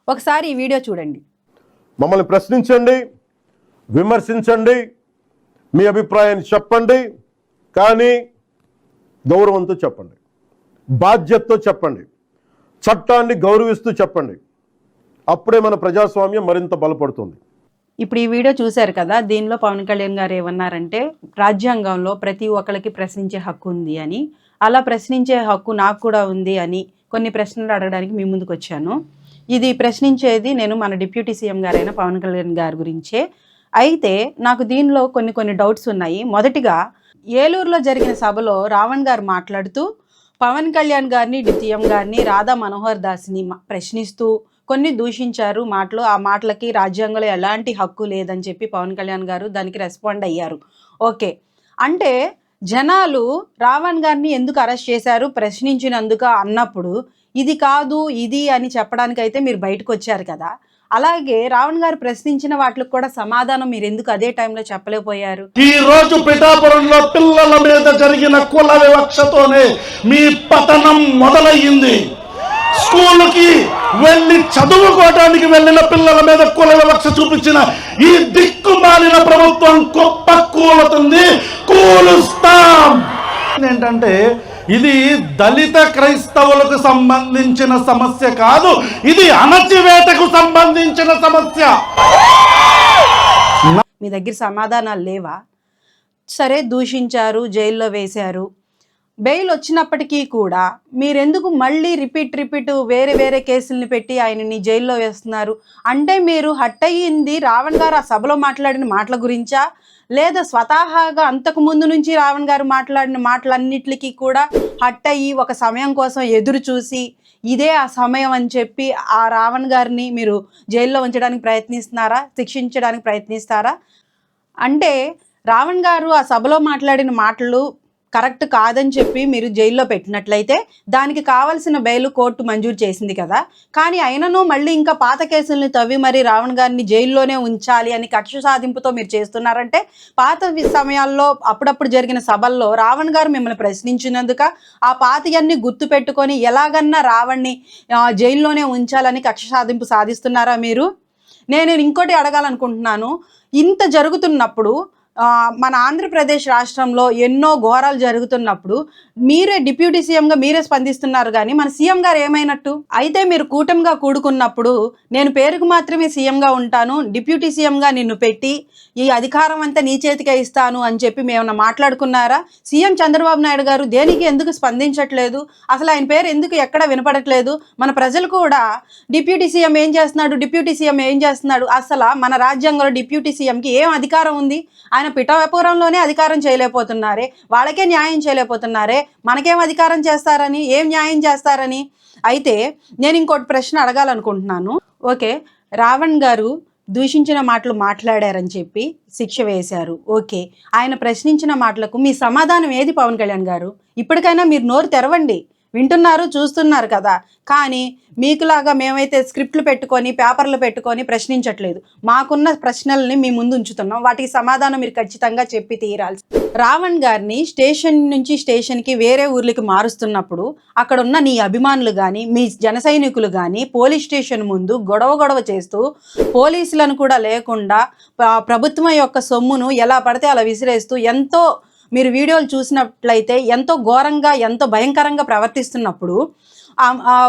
ఒకసారి ఈ వీడియో చూడండి. మమ్మల్ని ప్రశ్నించండి, విమర్శించండి, మీ అభిప్రాయాన్ని చెప్పండి, కానీ గౌరవంతో చెప్పండి, బాధ్యతతో చెప్పండి, చట్టాన్ని గౌరవిస్తూ చెప్పండి. అప్పుడే మన ప్రజాస్వామ్యం మరింత బలపడుతుంది. ఇప్పుడు ఈ వీడియో చూశారు కదా, దీనిలో పవన్ కళ్యాణ్ గారు ఏమన్నారంటే రాజ్యాంగంలో ప్రతి ఒక్కరికి ప్రశ్నించే హక్కు ఉంది అని, అలా ప్రశ్నించే హక్కు నాకు కూడా ఉంది అని కొన్ని ప్రశ్నలు అడగడానికి మీ ముందుకు వచ్చాను. ఇది ప్రశ్నించేది నేను మన డిప్యూటీ సీఎం గారైన పవన్ కళ్యాణ్ గారి గురించే. అయితే నాకు దీనిలో కొన్ని డౌట్స్ ఉన్నాయి. మొదటిగా ఏలూరులో జరిగిన సభలో రావణ్ గారు మాట్లాడుతూ పవన్ కళ్యాణ్ గారిని, సీఎం గారిని, రాధా మనోహర్ దాస్ని ప్రశ్నిస్తూ కొన్ని దూషించారు మాటలు. ఆ మాటలకి రాజ్యాంగంలో ఎలాంటి హక్కు లేదని చెప్పి పవన్ కళ్యాణ్ గారు దానికి రెస్పాండ్ అయ్యారు. ఓకే, అంటే జనాలు రావణ్ గారిని ఎందుకు అరెస్ట్ చేశారు ప్రశ్నించినందుకు అన్నప్పుడు ఇది కాదు ఇది అని చెప్పడానికి అయితే మీరు బయటకు వచ్చారు కదా, అలాగే రావణ్ గారు ప్రశ్నించిన వాటికి కూడా సమాధానం మీరు ఎందుకు అదే టైంలో చెప్పలేకపోయారు? ఈ రోజు పిఠాపురంలో పిల్లల మీద జరిగిన కుల వివక్షతోనే మీ పతనం మొదలయ్యింది. స్కూల్కి వెళ్ళి చదువుకోవడానికి వెళ్ళిన పిల్లల మీద కుల వివక్ష చూపించిన ఈ దిక్కుమాలిన ప్రభుత్వం గొప్ప కూలుతుంది, కూలుస్తాం. ఏంటంటే ఇది దళిత క్రైస్తవులకు సంబంధించిన సమస్య కాదు, ఇది అణచివేతకు సంబంధించిన సమస్య. మీ దగ్గర సమాధానాలు లేవా? సరే, దూషించారు, జైల్లో వేశారు, బెయిల్ వచ్చినప్పటికీ కూడా మీరెందుకు మళ్ళీ రిపీట్ వేరే కేసుల్ని పెట్టి ఆయనని జైల్లో వేస్తున్నారు? అంటే మీరు హట్ అయ్యింది రావణ్ గారు ఆ సభలో మాట్లాడిన మాటల గురించా, లేదా స్వతహాగా అంతకు ముందు నుంచి రావణ్ గారు మాట్లాడిన మాటలన్నిటికీ కూడా హట్ అయ్యి ఒక సమయం కోసం ఎదురు చూసి ఇదే ఆ సమయం అని చెప్పి ఆ రావణ్ గారిని మీరు జైల్లో ఉంచడానికి ప్రయత్నిస్తున్నారా, శిక్షించడానికి ప్రయత్నిస్తారా? అంటే రావణ్ గారు ఆ సభలో మాట్లాడిన మాటలు కరెక్ట్ కాదని చెప్పి మీరు జైల్లో పెట్టినట్లయితే దానికి కావాల్సిన బెయిల్ కోర్టు మంజూరు చేసింది కదా, కానీ అయినను మళ్ళీ ఇంకా పాత కేసుల్ని తవ్వి మరి రావణ్ గారిని జైల్లోనే ఉంచాలి అని కక్ష సాధింపుతో మీరు చేస్తున్నారంటే పాత సమయాల్లో అప్పుడప్పుడు జరిగిన సభల్లో రావణ్ గారు మిమ్మల్ని ప్రశ్నించినందుక ఆ పాతయన్ని గుర్తు పెట్టుకొని ఎలాగన్నా రావణ్ని జైల్లోనే ఉంచాలని కక్ష సాధింపు సాధిస్తున్నారా మీరు? నేను ఇంకోటి అడగాలనుకుంటున్నాను. ఇంత జరుగుతున్నప్పుడు మన ఆంధ్రప్రదేశ్ రాష్ట్రంలో ఎన్నో ఘోరాలు జరుగుతున్నప్పుడు మీరే డిప్యూటీ సీఎంగా మీరే స్పందిస్తున్నారు, కానీ మన సీఎం గారు ఏమైనట్టు? అయితే మీరు కూటమిగా కూడుకున్నప్పుడు నేను పేరుకు మాత్రమే సీఎంగా ఉంటాను, డిప్యూటీ సీఎంగా నిన్ను పెట్టి ఈ అధికారం అంతా నీ చేతికే ఇస్తాను అని చెప్పి మేమన్నా మాట్లాడుకున్నారా? సీఎం చంద్రబాబు నాయుడు గారు దేనికి ఎందుకు స్పందించట్లేదు? అసలు ఆయన పేరు ఎందుకు ఎక్కడ వినపడట్లేదు? మన ప్రజలు కూడా డిప్యూటీ సీఎం ఏం చేస్తున్నాడు, డిప్యూటీ సీఎం ఏం చేస్తున్నాడు, అసలు మన రాజ్యాంగంలో డిప్యూటీ సీఎంకి ఏం అధికారం ఉంది? ఆయన పిఠాపురంలోనే అధికారం చేయలేకపోతున్నారే, వాళ్ళకే న్యాయం చేయలేకపోతున్నారే, మనకేం అధికారం చేస్తారని, ఏం న్యాయం చేస్తారని? అయితే నేను ఇంకోటి ప్రశ్న అడగాలనుకుంటున్నాను. ఓకే, రావణ్ గారు దూషించిన మాటలు మాట్లాడారని చెప్పి శిక్ష వేశారు. ఓకే, ఆయన ప్రశ్నించిన మాటలకు మీ సమాధానం ఏది పవన్ కళ్యాణ్ గారు? ఇప్పటికైనా మీరు నోరు తెరవండి. వింటున్నారు, చూస్తున్నారు కదా, కానీ మీకులాగా మేమైతే స్క్రిప్ట్లు పెట్టుకొని పేపర్లు పెట్టుకొని ప్రశ్నించట్లేదు. మాకున్న ప్రశ్నల్ని మీ ముందు ఉంచుతున్నాం, వాటికి సమాధానం మీరు ఖచ్చితంగా చెప్పి తీరాల్సి. రావణ్ గారిని స్టేషన్ నుంచి స్టేషన్కి వేరే ఊర్లకి మారుస్తున్నప్పుడు అక్కడ ఉన్న నీ అభిమానులు కానీ మీ జన సైనికులు కానీ పోలీస్ స్టేషన్ ముందు గొడవ చేస్తూ పోలీసులను కూడా లేకుండా ప్రభుత్వం యొక్క సొమ్మును ఎలా పడితే అలా విసిరేస్తూ ఎంతో మీరు వీడియోలు చూసినట్లయితే ఎంతో ఘోరంగా ఎంతో భయంకరంగా ప్రవర్తిస్తున్నప్పుడు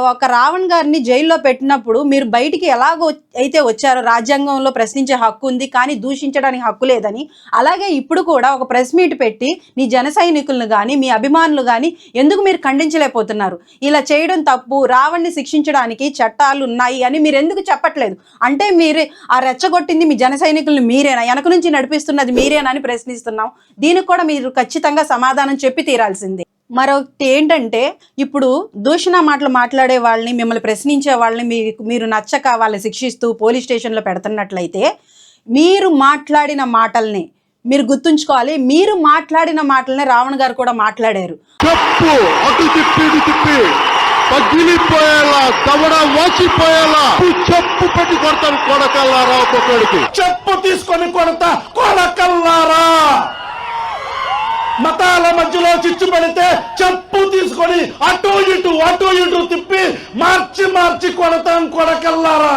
ఒక రావణ్ గారిని జైల్లో పెట్టినప్పుడు మీరు బయటికి ఎలాగో అయితే వచ్చారో రాజ్యాంగంలో ప్రశ్నించే హక్కు ఉంది కానీ దూషించడానికి హక్కు లేదని, అలాగే ఇప్పుడు కూడా ఒక ప్రెస్ మీట్ పెట్టి నీ జన సైనికులను కానీ మీ అభిమానులు కానీ ఎందుకు మీరు ఖండించలేకపోతున్నారు? ఇలా చేయడం తప్పు, రావణ్ని శిక్షించడానికి చట్టాలు ఉన్నాయి అని మీరు ఎందుకు చెప్పట్లేదు? అంటే మీరు ఆ రెచ్చగొట్టింది మీ జన సైనికులను మీరేనా, వెనక నుంచి నడిపిస్తున్నది మీరేనా అని ప్రశ్నిస్తున్నాం. దీనికి కూడా మీరు ఖచ్చితంగా సమాధానం చెప్పి తీరాల్సిందే. మరొకటి ఏంటంటే, ఇప్పుడు దూషణ మాటలు మాట్లాడే వాళ్ళని, మిమ్మల్ని ప్రశ్నించే వాళ్ళని మీరు నచ్చక వాళ్ళని శిక్షిస్తూ పోలీస్ స్టేషన్లో పెడుతున్నట్లయితే మీరు మాట్లాడిన మాటల్ని మీరు గుర్తుంచుకోవాలి. మీరు మాట్లాడిన మాటలనే రావణ్ గారు కూడా మాట్లాడారు. చెప్పు అటు తిప్పి పగిలిపోయేలా దవడ వాచిపోయేలా చెప్పు పెట్టి కొడతాను కొడకల్లారా. ఒక్కొక్కడికి చెప్పు తీసుకొని కొడతా కొడకల్లారా. మతాల మధ్యలో చిచ్చు పెడితే చెప్పు తీసుకొని అటు ఇటు తిప్పి మార్చి కొడతాం కొడకల్లారా.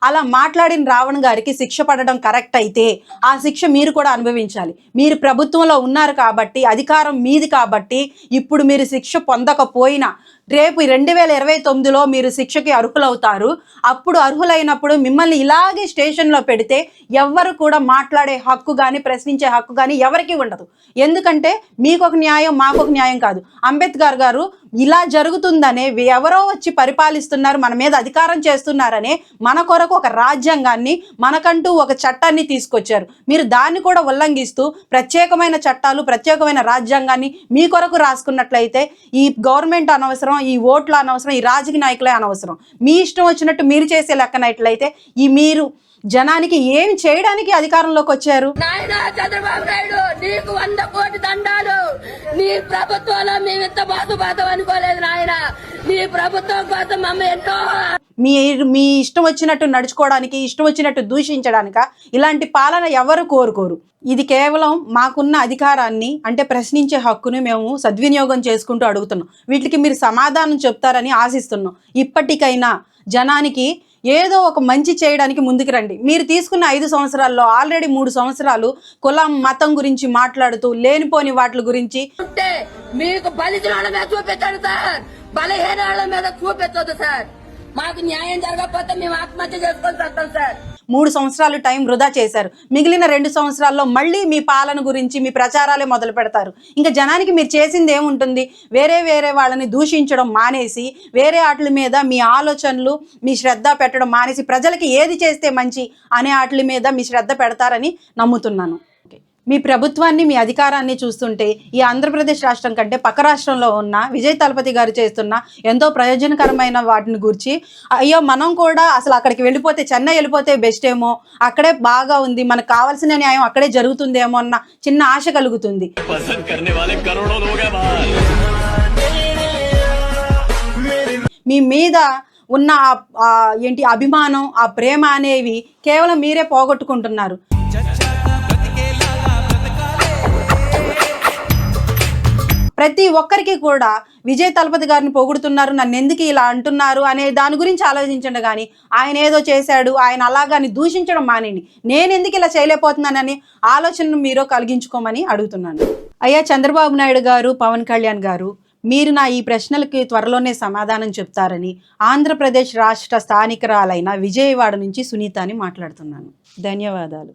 అలా మాట్లాడిన రావణ్ గారికి శిక్ష పడడం కరెక్ట్ అయితే ఆ శిక్ష మీరు కూడా అనుభవించాలి. మీరు ప్రభుత్వంలో ఉన్నారు కాబట్టి, అధికారం మీది కాబట్టి ఇప్పుడు మీరు శిక్ష పొందకపోయినా రేపు 2029లో మీరు శిక్షకి అర్హులవుతారు. అప్పుడు అర్హులైనప్పుడు మిమ్మల్ని ఇలాగే స్టేషన్లో పెడితే ఎవ్వరు కూడా మాట్లాడే హక్కు కానీ ప్రశ్నించే హక్కు కానీ ఎవరికీ ఉండదు. ఎందుకంటే మీకొక న్యాయం మాకొక న్యాయం కాదు. అంబేద్కర్ గారు ఇలా జరుగుతుందనే, ఎవరో వచ్చి పరిపాలిస్తున్నారు, మన మీద అధికారం చేస్తున్నారనే మన కొరకు ఒక రాజ్యాంగాన్ని, మనకంటూ ఒక చట్టాన్ని తీసుకొచ్చారు. మీరు దాన్ని కూడా ఉల్లంఘిస్తూ ప్రత్యేకమైన చట్టాలు, ప్రత్యేకమైన రాజ్యాంగాన్ని మీ కొరకు రాసుకున్నట్లయితే ఈ గవర్నమెంట్ అనవసరం, ఈ ఓట్లు అనవసరం, ఈ రాజకీయ నాయకులే అనవసరం. మీ ఇష్టం వచ్చినట్టు మీరు చేసే లెక్కనట్లయితే మీరు జనానికి ఏమి చేయడానికి అధికారంలోకి వచ్చారు? నాయనా చంద్రబాబు నాయుడు, నీకు 100 కోటి దండాలు. నీ ప్రభుత్వంలో మేము ఇంత బాధపడతాం అనుకోలేదు నాయన. నీ ప్రభుత్వం కోసం మమ్మ ఎంతో మీ ఇష్టం వచ్చినట్టు నడుచుకోవడానికి, ఇష్టం వచ్చినట్టు దూషించడానిక ఇలాంటి పాలన ఎవరు కోరుకోరు. ఇది కేవలం మాకున్న అధికారాన్ని, అంటే ప్రశ్నించే హక్కుని మేము సద్వినియోగం చేసుకుంటూ అడుగుతున్నాం. వీటికి మీరు సమాధానం చెప్తారని ఆశిస్తున్నాం. ఇప్పటికైనా జనానికి ఏదో ఒక మంచి చేయడానికి ముందుకు రండి. మీరు తీసుకున్న 5 సంవత్సరాల్లో ఆల్రెడీ 3 సంవత్సరాలు కులం మతం గురించి మాట్లాడుతూ లేనిపోని వాటి గురించి ఉంటే మీకు బలిసిన వాళ్ళ మీద చూపించండి సార్, బలహీన వాళ్ళ మీద చూపించదు సార్. మాకు న్యాయం జరగకపోతే మేము ఆత్మహత్య చేసుకొని వస్తాం సార్. 3 సంవత్సరాలు టైం వృధా చేశారు. మిగిలిన 2 సంవత్సరాల్లో మళ్ళీ మీ పాలన గురించి మీ ప్రచారాలే మొదలు పెడతారు. ఇంకా జనానికి మీరు చేసింది ఏముంటుంది? వేరే వాళ్ళని దూషించడం మానేసి, వేరే వాటి మీద మీ ఆలోచనలు, మీ శ్రద్ధ పెట్టడం మానేసి, ప్రజలకి ఏది చేస్తే మంచి అనే వాటి మీద మీ శ్రద్ధ పెడతారని నమ్ముతున్నాను. మీ ప్రభుత్వాన్ని, మీ అధికారాన్ని చూస్తుంటే ఈ ఆంధ్రప్రదేశ్ రాష్ట్రం కంటే పక్క రాష్ట్రంలో ఉన్న విజయ్ తలపతి గారు చేస్తున్న ఎంతో ప్రయోజనకరమైన వాటిని గురించి, అయ్యో మనం కూడా అసలు అక్కడికి వెళ్ళిపోతే, చెన్నై వెళ్ళిపోతే బెస్ట్ ఏమో, అక్కడే బాగా ఉంది, మనకు కావాల్సిన న్యాయం అక్కడే జరుగుతుందేమో అన్న చిన్న ఆశ కలుగుతుంది. మీ మీద ఉన్న అభిమానం, ఆ ప్రేమ అనేవి కేవలం మీరే పోగొట్టుకుంటున్నారు. ప్రతి ఒక్కరికి కూడా విజయ్ తలపతి గారిని పొగుడుతున్నారు, నన్ను ఎందుకు ఇలా అంటున్నారు అనే దాని గురించి ఆలోచించండి. కానీ ఆయన ఏదో చేశాడు, ఆయన అలాగాని దూషించడం మానేయండి. నేను ఎందుకు ఇలా చేయలేకపోతున్నానని ఆలోచనను మీరు కలిగించుకోమని అడుగుతున్నాను. అయ్యా చంద్రబాబు నాయుడు గారు, పవన్ కళ్యాణ్ గారు, మీరు నా ఈ ప్రశ్నలకి త్వరలోనే సమాధానం చెప్తారని ఆంధ్రప్రదేశ్ రాష్ట్ర స్థానికురాలైన విజయవాడ నుంచి సునీతని మాట్లాడుతున్నాను. ధన్యవాదాలు.